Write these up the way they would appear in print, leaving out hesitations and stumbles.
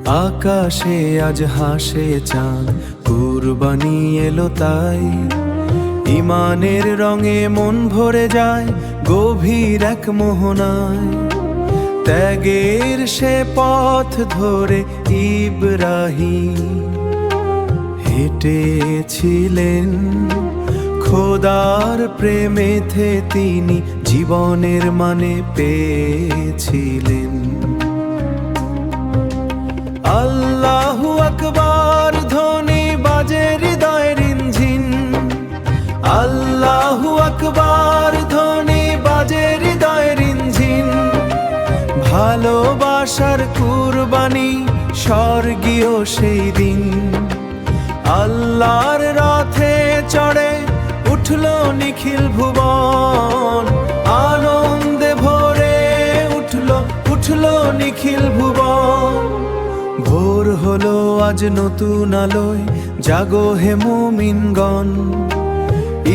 আকাশে আজ হাসে চাঁদ, কুরবানি এলো তাই। ইমানের রঙে মন ভরে যায় গভীর এক মোহনায়। ত্যাগের সে পথ ধরে ইব্রাহিম হেঁটেছিলেন, খোদার প্রেমেতে তিনি জীবনের মানে পেয়েছিলেন। আল্লাহু আকবার ধ্বনি বাজে হৃদয়ের ইঞ্জিন, আল্লাহু আকবার ধ্বনি বাজে হৃদয়ের ইঞ্জিন। ভালোবাসার কুরবানি স্বর্গীয় সেই দিন। আল্লাহর রথে চড়ে উঠলো নিখিল ভুবন, আনন্দে ভরে উঠলো নিখিল ভুবন। ভোর হলো আজ নতুন আলোয়, জাগো হে মুমিনগণ।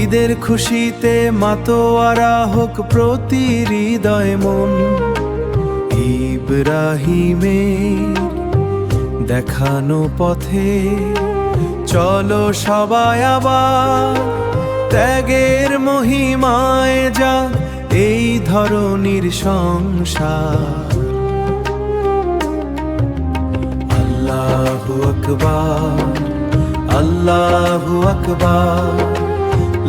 ঈদের খুশিতে মাতোয়ারা হোক প্রতি হৃদয় মন। ইব্রাহিমের দেখানো পথে চলো সবাই আবার, ত্যাগের মহিমায় যাক এই ধরনীর সংসার। আল্লাহু আকবার, আল্লাহু আকবার,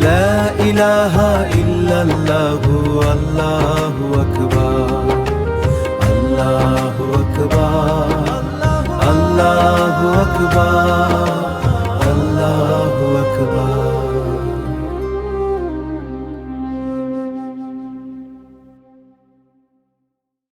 লা ইলাহা ইল্লাল্লাহু, আল্লাহু আকবার, আল্লাহু আকবার, আল্লাহু আকবার।